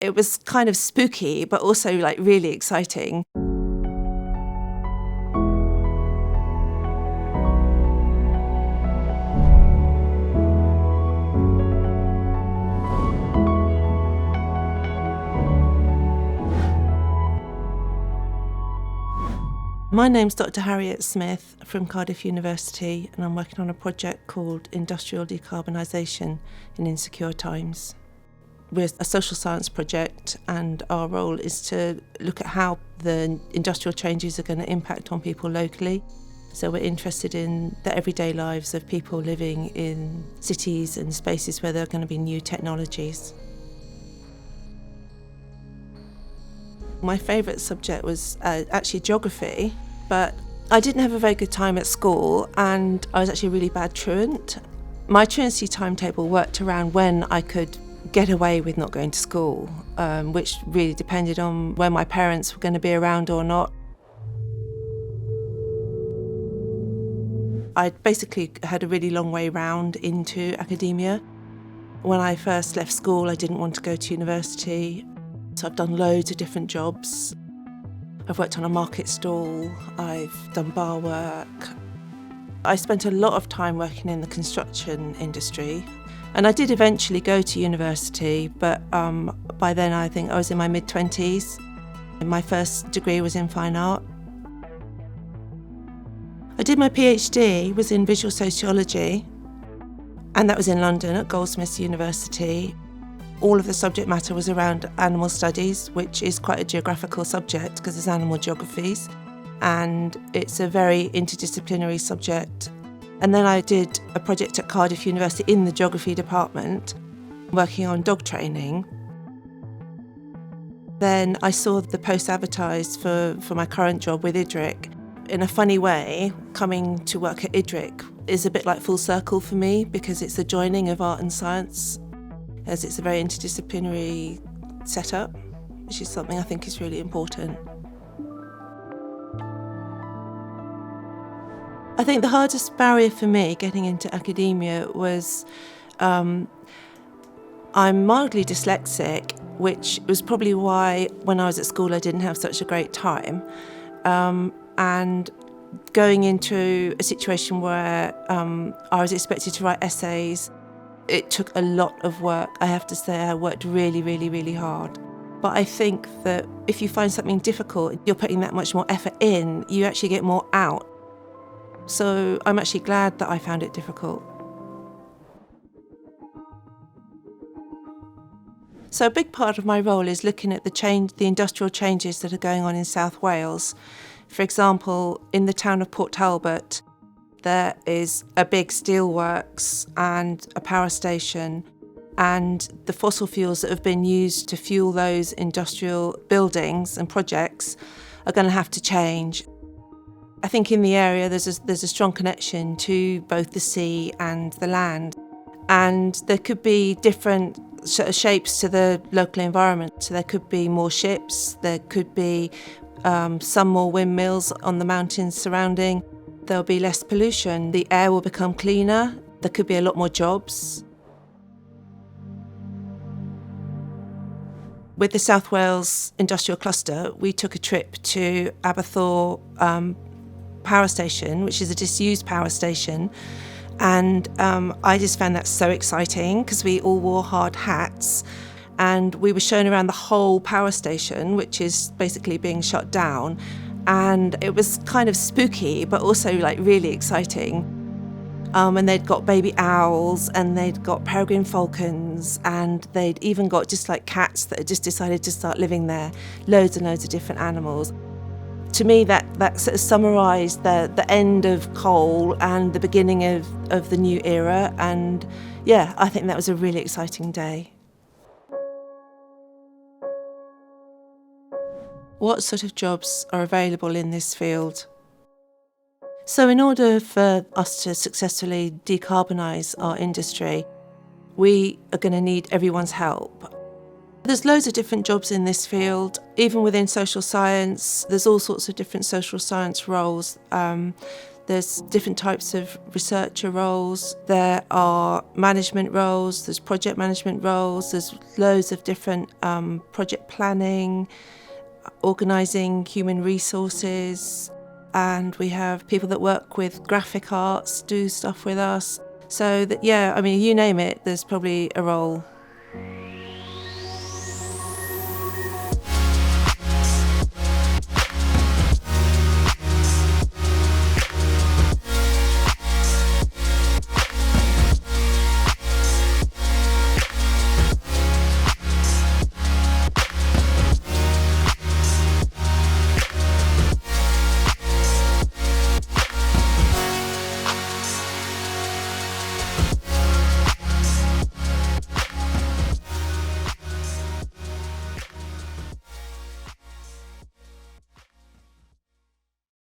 It was kind of spooky, but also like really exciting. My name's Dr. Harriet Smith from Cardiff University, and I'm working on a project called Industrial Decarbonisation in Insecure Times. We're a social science project, and our role is to look at how the industrial changes are going to impact on people locally. So we're interested in the everyday lives of people living in cities and spaces where there are going to be new technologies. My favourite subject was actually geography, but I didn't have a very good time at school and I was actually a really bad truant. My truancy timetable worked around when I could get away with not going to school, which really depended on when my parents were going to be around or not. I basically had a really long way round into academia. When I first left school, I didn't want to go to university. So I've done loads of different jobs. I've worked on a market stall, I've done bar work. I spent a lot of time working in the construction industry, and I did eventually go to university, but by then I think I was in my mid-20s. My first degree was in fine art. I did my PhD, was in visual sociology, and that was in London at Goldsmiths University. All of the subject matter was around animal studies, which is quite a geographical subject because there's animal geographies, and it's a very interdisciplinary subject. And then I did a project at Cardiff University in the geography department, working on dog training. Then I saw the post advertised for my current job with IDRIC. In a funny way, coming to work at IDRIC is a bit like full circle for me because it's a joining of art and science, as it's a very interdisciplinary setup, which is something I think is really important. I think the hardest barrier for me getting into academia was I'm mildly dyslexic, which was probably why when I was at school I didn't have such a great time. And going into a situation where I was expected to write essays, it took a lot of work. I have to say I worked really, really, really hard. But I think that if you find something difficult, you're putting that much more effort in, you actually get more out. So I'm actually glad that I found it difficult. So a big part of my role is looking at the industrial changes that are going on in South Wales. For example, in the town of Port Talbot, there is a big steelworks and a power station, and the fossil fuels that have been used to fuel those industrial buildings and projects are going to have to change. I think in the area there's a strong connection to both the sea and the land, and there could be different sort of shapes to the local environment. So there could be more ships, there could be some more windmills on the mountains surrounding. There'll be less pollution, the air will become cleaner, there could be a lot more jobs. With the South Wales Industrial Cluster, we took a trip to Aberthaw Power Station, which is a disused power station, and I just found that so exciting because we all wore hard hats, and we were shown around the whole power station, which is basically being shut down. And it was kind of spooky, but also like really exciting. And they'd got baby owls, and they'd got peregrine falcons, and they'd even got just like cats that had just decided to start living there, loads and loads of different animals. To me, that sort of summarised the end of coal and the beginning of the new era. And yeah, I think that was a really exciting day. What sort of jobs are available in this field? So in order for us to successfully decarbonise our industry, we are going to need everyone's help. There's loads of different jobs in this field. Even within social science, there's all sorts of different social science roles. There's different types of researcher roles. There are management roles, there's project management roles, there's loads of different project planning, organising human resources, and we have people that work with graphic arts, do stuff with us. So that, yeah, I mean, you name it, there's probably a role.